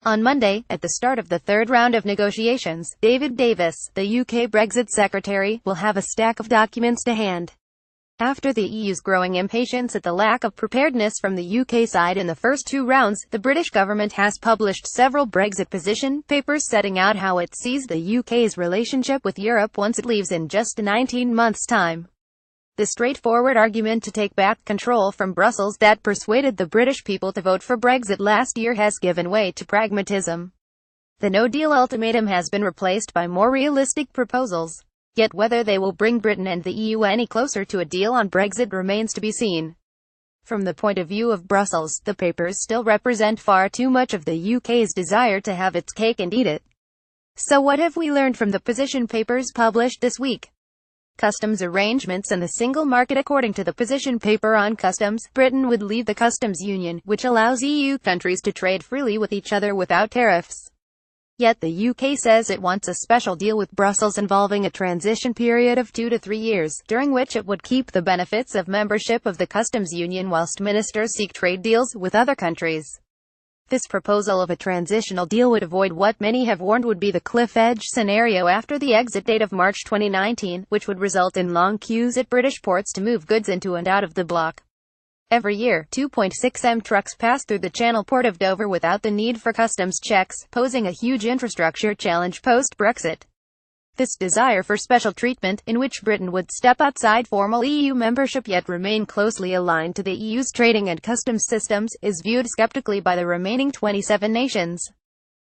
On Monday, at the start of the third round of negotiations, David Davis, the UK Brexit Secretary, will have a stack of documents to hand. After the EU's growing impatience at the lack of preparedness from the UK side in the first two rounds, the British government has published several Brexit position papers setting out how it sees the UK's relationship with Europe once it leaves in just 19 months' time. The straightforward argument to take back control from Brussels that persuaded the British people to vote for Brexit last year has given way to pragmatism. The no-deal ultimatum has been replaced by more realistic proposals. Yet whether they will bring Britain and the EU any closer to a deal on Brexit remains to be seen. From the point of view of Brussels, the papers still represent far too much of the UK's desire to have its cake and eat it. So what have we learned from the position papers published this week? Customs arrangements and the single market. According to the position paper on customs, Britain would leave the customs union, which allows EU countries to trade freely with each other without tariffs. Yet the UK says it wants a special deal with Brussels involving a transition period of 2 to 3 years, during which it would keep the benefits of membership of the customs union whilst ministers seek trade deals with other countries. This proposal of a transitional deal would avoid what many have warned would be the cliff edge scenario after the exit date of March 2019, which would result in long queues at British ports to move goods into and out of the bloc. Every year, 2.6 trucks pass through the Channel port of Dover without the need for customs checks, posing a huge infrastructure challenge post-Brexit. This desire for special treatment, in which Britain would step outside formal EU membership yet remain closely aligned to the EU's trading and customs systems, is viewed skeptically by the remaining 27 nations.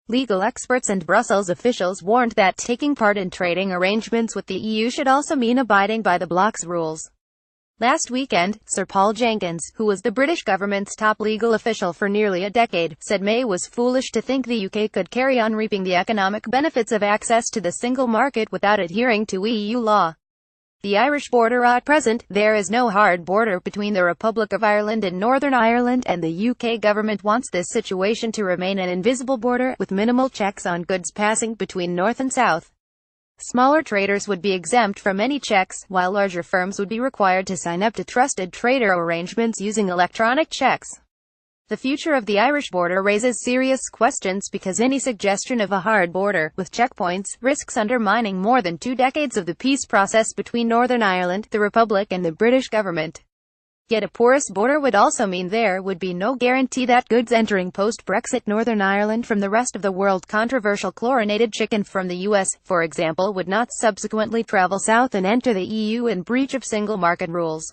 Legal experts and Brussels officials warned that taking part in trading arrangements with the EU should also mean abiding by the bloc's rules. Last weekend, Sir Paul Jenkins, who was the British government's top legal official for nearly a decade, said May was foolish to think the UK could carry on reaping the economic benefits of access to the single market without adhering to EU law. The Irish border. At present, there is no hard border between the Republic of Ireland and Northern Ireland, and the UK government wants this situation to remain an invisible border, with minimal checks on goods passing between North and South. Smaller traders would be exempt from any checks, while larger firms would be required to sign up to trusted trader arrangements using electronic checks. The future of the Irish border raises serious questions because any suggestion of a hard border, with checkpoints, risks undermining more than 2 decades of the peace process between Northern Ireland, the Republic and the British government. Yet a porous border would also mean there would be no guarantee that goods entering post-Brexit Northern Ireland from the rest of the world, controversial chlorinated chicken from the US, for example, would not subsequently travel south and enter the EU in breach of single market rules.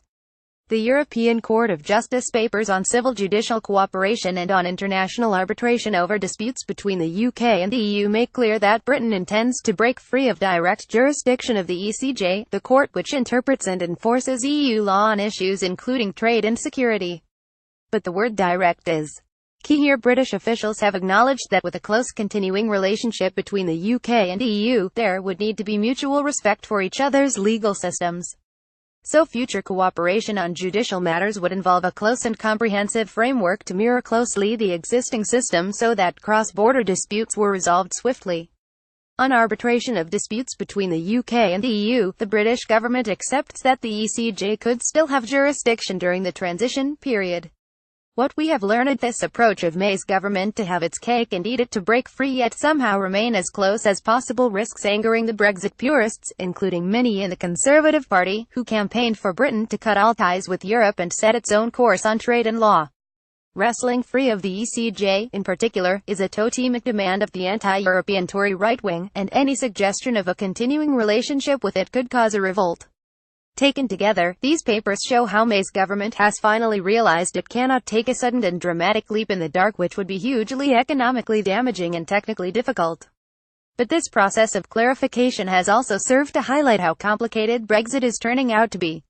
The European Court of Justice papers on civil judicial cooperation and on international arbitration over disputes between the UK and the EU make clear that Britain intends to break free of direct jurisdiction of the ECJ, the court which interprets and enforces EU law on issues including trade and security. But the word direct is key here. British officials have acknowledged that with a close continuing relationship between the UK and EU, there would need to be mutual respect for each other's legal systems. So future cooperation on judicial matters would involve a close and comprehensive framework to mirror closely the existing system so that cross-border disputes were resolved swiftly. On arbitration of disputes between the UK and the EU, the British government accepts that the ECJ could still have jurisdiction during the transition period. What we have learned: this approach of May's government to have its cake and eat it, to break free yet somehow remain as close as possible, risks angering the Brexit purists, including many in the Conservative Party, who campaigned for Britain to cut all ties with Europe and set its own course on trade and law. Wrestling free of the ECJ, in particular, is a totemic demand of the anti-European Tory right wing, and any suggestion of a continuing relationship with it could cause a revolt. Taken together, these papers show how May's government has finally realized it cannot take a sudden and dramatic leap in the dark, which would be hugely economically damaging and technically difficult. But this process of clarification has also served to highlight how complicated Brexit is turning out to be.